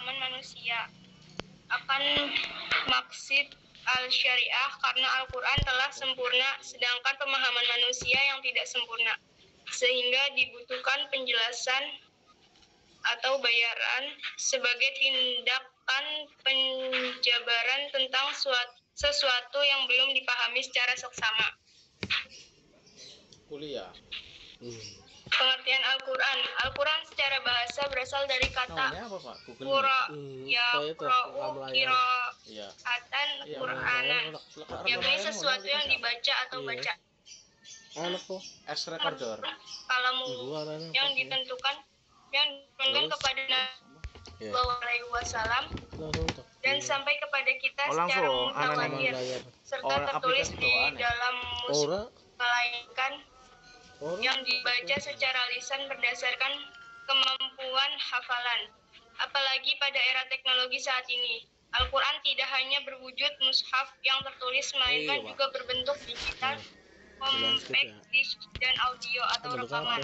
pemahaman manusia akan maksud al-syariah karena Al-Quran telah sempurna sedangkan pemahaman manusia yang tidak sempurna, sehingga dibutuhkan penjelasan atau bayaran sebagai tindakan penjabaran tentang sesuatu yang belum dipahami secara seksama. Kuliah. Pengertian Al-Quran. Al-Quran secara bahasa berasal dari kata Namanya apa, Pak? Google. qira'atan Qur'anan, yakni sesuatu yang dibaca atau baca. Recorder. Kalamu yang ditentukan kepada Nabi Alaihi Wasallam dan sampai kepada kita secara mutawatir serta tertulis di dalam mushaf, melainkan yang dibaca secara lisan berdasarkan kemampuan hafalan. Apalagi pada era teknologi saat ini, Al-Quran tidak hanya berwujud mushaf yang tertulis, melainkan juga berbentuk digital, compact disc dan audio atau rekaman.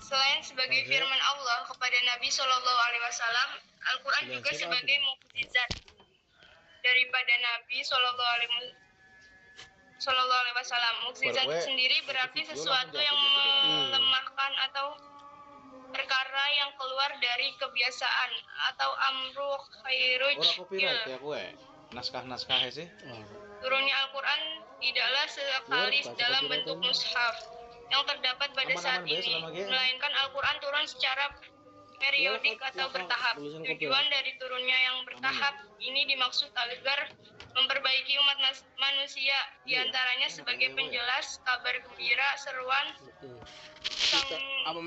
Selain sebagai firman Allah kepada Nabi Shallallahu Alaihi Wasallam, Al-Quran juga sebagai mukjizat daripada Nabi Shallallahu Alaihi Wasallam. Mukjizat sendiri berarti sesuatu yang melemahkan atau perkara yang keluar dari kebiasaan atau amru khairuj. Naskah sih. Turunnya Al-Quran tidaklah sekali dalam bentuk mushaf yang terdapat pada saat ini, melainkan Al-Quran turun secara periodik atau bertahap. Tujuan dari turunnya yang bertahap ini dimaksud agar memperbaiki umat manusia, diantaranya sebagai penjelas kabar gembira, seruan,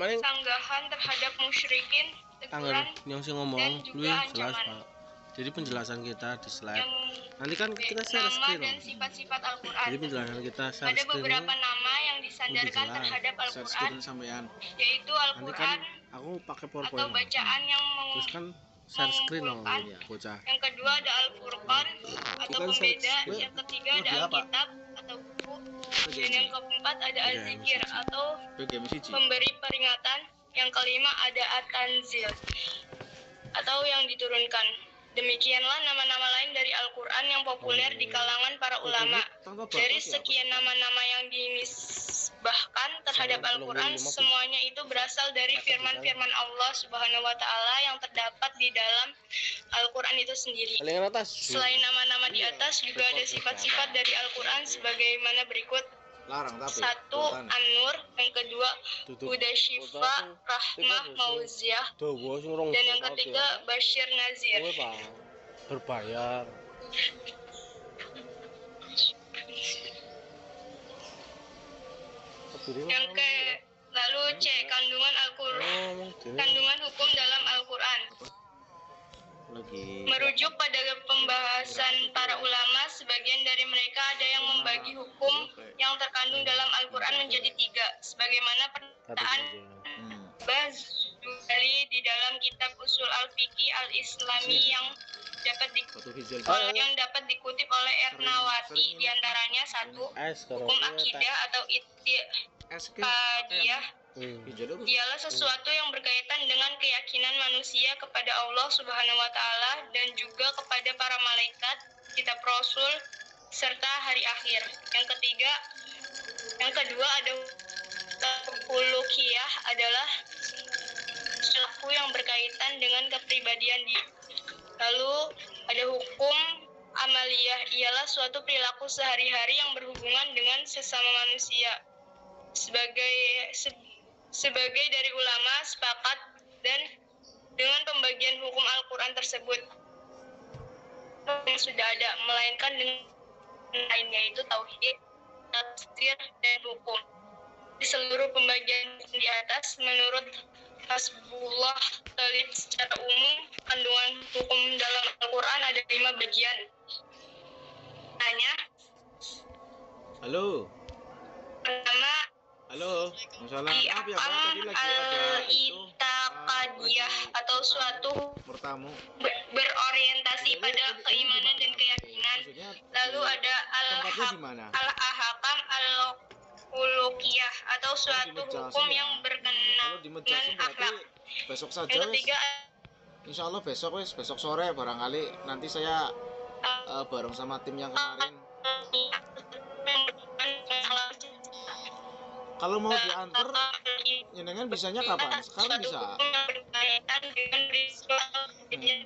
sanggahan terhadap musyrikin, teguran, dan juga ancaman. Jadi penjelasan kita di slide. Nanti kan kita share screen. Nama dan sifat-sifat Al-Quran. Jadi penjelasan kita share ada screen. Beberapa nama yang disandarkan terhadap Al-Quran, yaitu Al-Quran kan aku pakai PowerPoint atau bacaan yang terus kan share screen dong ya, bocah. Yang kedua ada Al-Furqan atau pembeda. Yang ketiga ada Alkitab atau buku. Dan yang keempat ada Al-Zikir atau pemberi peringatan. Yang kelima ada At-Tanzil atau yang diturunkan. Demikianlah nama-nama lain dari Al-Quran yang populer di kalangan para ulama. Dari sekian nama-nama yang dinisbahkan terhadap Al-Quran, semuanya itu berasal dari firman-firman Allah Subhanahu wa Ta'ala yang terdapat di dalam Al-Quran itu sendiri. Selain nama-nama di atas, juga ada sifat-sifat dari Al-Quran sebagaimana berikut. 1. An-Nur. Yang kedua Huda Syifa, Rahmah, Mauziah. Dan yang ketiga Bashir Nazir. Berbayar. Lalu C. Kandungan Al-Quran. Kandungan hukum dalam Al-Quran. Merujuk pada pembahasan para ulama, sebagian dari mereka ada yang membagi hukum yang terkandung dalam Al-Quran menjadi 3, sebagaimana pernyataan Baz-Zuhali di dalam kitab Usul Al-Fiqi Al-Islami yang dapat dikutip oleh Ernawati, diantaranya 1. Hukum akidah atau i'tiqadiyah ialah sesuatu yang berkaitan dengan keyakinan manusia kepada Allah Subhanahu wa Ta'ala dan juga kepada para malaikat, kitab Rasul, serta hari akhir. Yang kedua ada uluhiyah adalah perilaku yang berkaitan dengan kepribadian diri. Lalu ada hukum amaliyah, ialah suatu perilaku sehari-hari yang berhubungan dengan sesama manusia. Sebagai dari ulama sepakat dan dengan pembagian hukum Al-Quran tersebut yang sudah ada, melainkan dengan lainnya, yaitu tauhid, tafsir, dan hukum. Di seluruh pembagian di atas, menurut Hasbullah Talib, secara umum kandungan hukum dalam Al-Quran ada 5 bagian. Tanya. Halo. Pertama, masalah maaf ya Pak, tadi lagi ada al-i'tiqadiyah atau suatu berorientasi pada keimanan dan keyakinan. Lalu ada al-ahkam al-khuluqiyah atau suatu hukum yang berkenaan dengan akhlak. Yang ketiga Insya Allah besok sore barangkali nanti saya bareng sama tim yang kemarin. Kalau mau diantar, jenengan bisanya kapan? Sekarang bisa.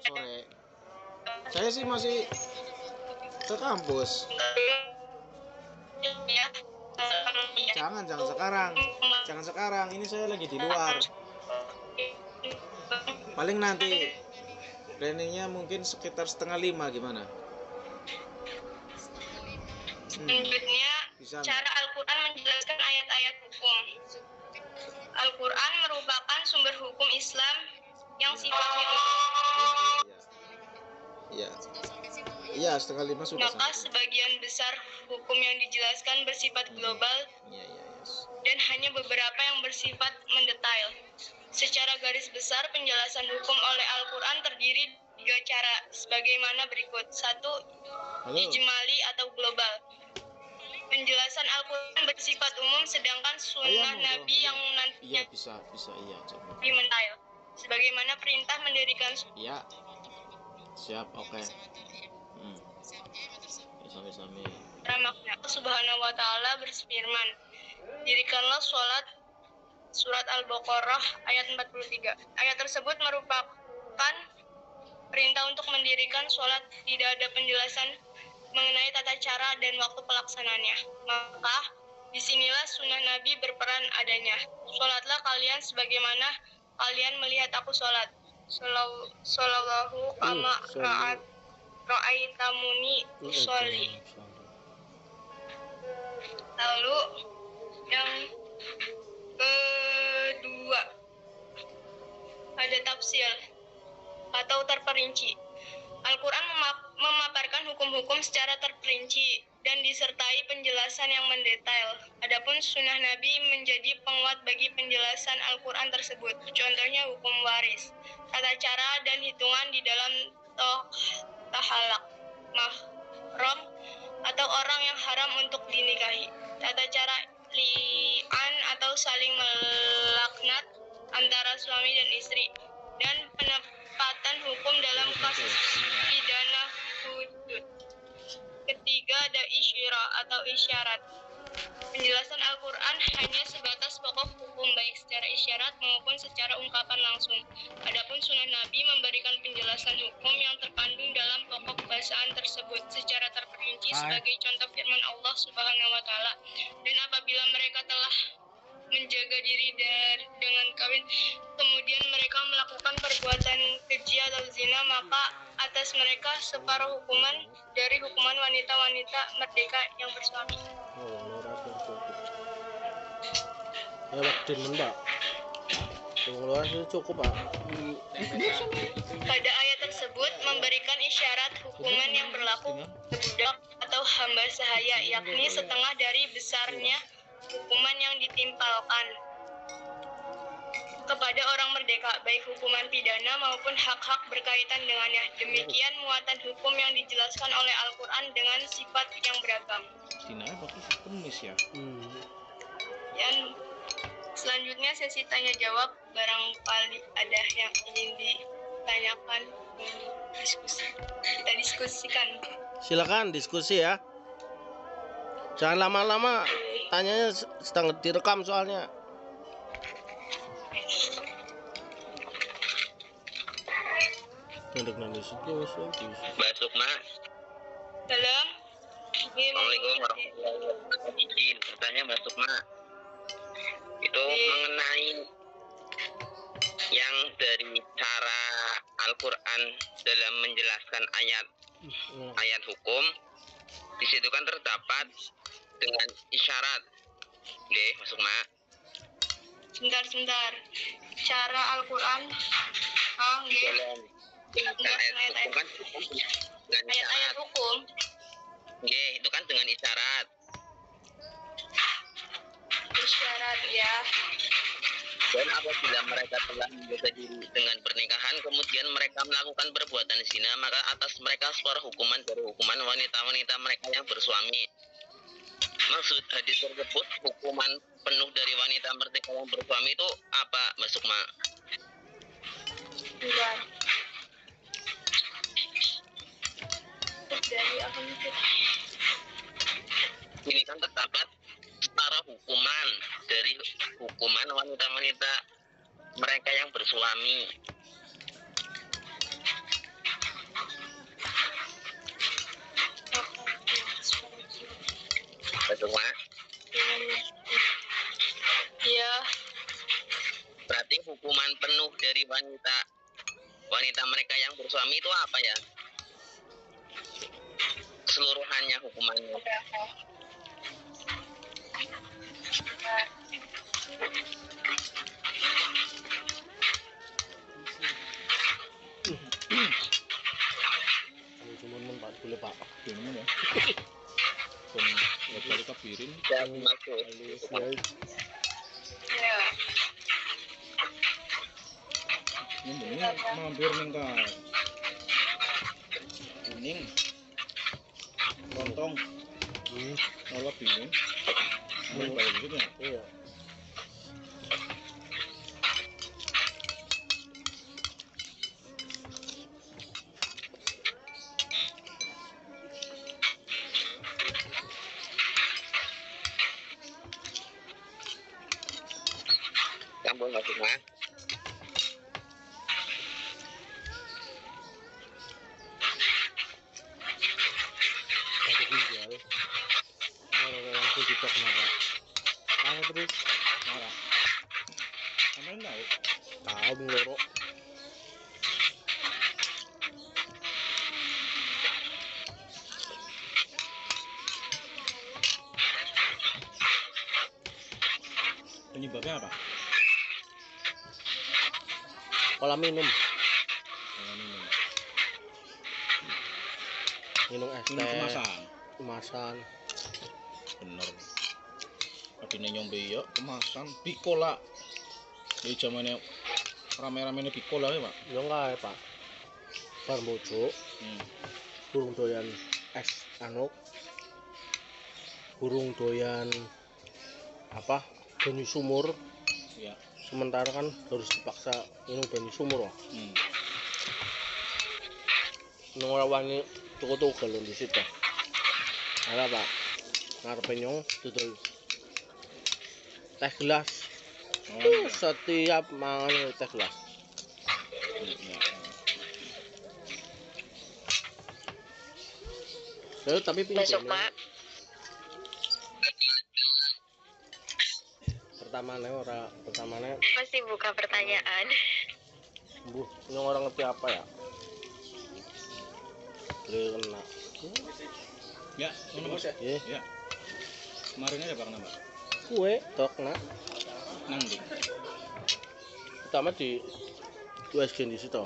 Sore. Saya sih masih ke kampus. Jangan sekarang. Ini saya lagi di luar. Paling nanti planningnya mungkin sekitar 4:30 gimana? Selanjutnya, cara Al-Quran menjelaskan ayat-ayat hukum. Al-Quran merupakan sumber hukum Islam yang sifatnya umum. Iya, 4:30 sudah. Maka sebagian besar hukum yang dijelaskan bersifat global dan hanya beberapa yang bersifat mendetail. Secara garis besar, penjelasan hukum oleh Al-Quran terdiri 3 cara, sebagaimana berikut. 1. Ijmali atau global. Penjelasan Al-Quran bersifat umum, sedangkan sunnah Nabi yang nantinya bisa coba. Mendetail. Sebagaimana perintah mendirikan. Iya. Siap, oke. Sami-sami. Makna Subhanahu wa ta'ala berfirman, dirikanlah sholat. Surat Al-Baqarah ayat 43. Ayat tersebut merupakan perintah untuk mendirikan sholat. Tidak ada penjelasan mengenai tata cara dan waktu pelaksanaannya. Maka disinilah sunnah Nabi berperan adanya. Sholatlah kalian sebagaimana kalian melihat aku sholat. Shollallahu kama ra'aitamuni usolli. Lalu yang kedua, ada tafsir atau terperinci. Al-Quran memaparkan hukum-hukum secara terperinci dan disertai penjelasan yang mendetail. Adapun sunnah Nabi menjadi penguat bagi penjelasan Al-Quran tersebut. Contohnya hukum waris, tata cara dan hitungan di dalam tahalak, mahram atau orang yang haram untuk dinikahi, tata cara li'an atau saling melaknat antara suami dan istri, dan penempatan hukum dalam kasus pidana hudud. Ketiga, ada isyara atau isyarat. Penjelasan Al-Quran hanya sebatas pokok hukum baik secara isyarat maupun secara ungkapan langsung. Adapun sunnah Nabi memberikan penjelasan hukum yang terkandung dalam pokok bahasaan tersebut secara terperinci sebagai contoh firman Allah Subhanahu wa ta'ala. Dan apabila mereka telah menjaga diri dengan kawin, kemudian mereka melakukan perbuatan keji atau zina, maka atas mereka separuh hukuman dari hukuman wanita-wanita merdeka yang bersuami. Pada ayat tersebut memberikan isyarat hukuman yang berlaku budak atau hamba sahaya, yakni setengah dari besarnya hukuman yang ditimpalkan kepada orang merdeka, baik hukuman pidana maupun hak-hak berkaitan dengannya. Demikian muatan hukum yang dijelaskan oleh Al-Quran dengan sifat yang beragam. Dan selanjutnya sesi tanya jawab, barangkali ada yang ingin ditanyakan, kita diskusikan. Silakan diskusi ya. Jangan lama-lama, tanyanya sedang direkam soalnya. Mbak Sukma. Dalam. Assalamualaikum warahmatullahi wabarakatuh. Pertanyaan Mbak Sukma. Itu mengenai yang dari cara Al-Quran dalam menjelaskan ayat hukum. Di situ kan terdapat dengan isyarat. Oke, Mbak Sukma. Sebentar. Cara Al-Quran. Ayat hukum kan dengan Ayat-ayat isyarat. hukum. Oke, itu kan dengan isyarat. Isyarat ya. Dan apabila mereka telah menjaga diri dengan pernikahan, kemudian mereka melakukan perbuatan zina, maka atas mereka separuh hukuman dari hukuman wanita-wanita mereka yang bersuami. Maksud hadis tersebut, hukuman penuh dari wanita merdeka yang bersuami itu apa, Mbak Sukma? Enggak. dari akun kita. Ini kan terdapat setara hukuman dari hukuman wanita-wanita mereka yang bersuami. Betul, Mak? Iya. Berarti hukuman penuh dari wanita mereka yang bersuami itu apa ya? Keseluruhannya hukumannya. Cuma Pak boleh Pak. Gimana ya? Kon kali kapirin. Ya, masuk. Iya. Ini mampir ning ka. Kuning. Lontong. Kalau piring. Mau bayar gitu ya? Iya. Campur masuk, Mak. Satu ginjal. Orang langsung ditok kenapa? Terus Marah. Sampai tahu. tahu ngorok. Penyebabnya apa? Pola minum. Kalau minum. Minum es Minum teh. kemasan. Kemasan. Bener. Adine nyombe ya kemasan Picola. Di zamannya rame-ramene Picola ya, Pak. Ya enggak, Pak. Bar bojo. Burung doyan es burung doyan apa banyu sumur Ya. sementara kan harus dipaksa minum banyu sumur wah nunggu wani tuku galon di situ ada Pak ngarepe nyong dodol teh gelas setiap mangan teh gelas tapi Besok, Pak. pertamanya Masih buka pertanyaan. nyong orang ngerti apa ya boleh kena Ya, ngono Mas. Ya. Kemarin ada Pak kenapa? kue tok nak Nang ndi? pertama di USG di situ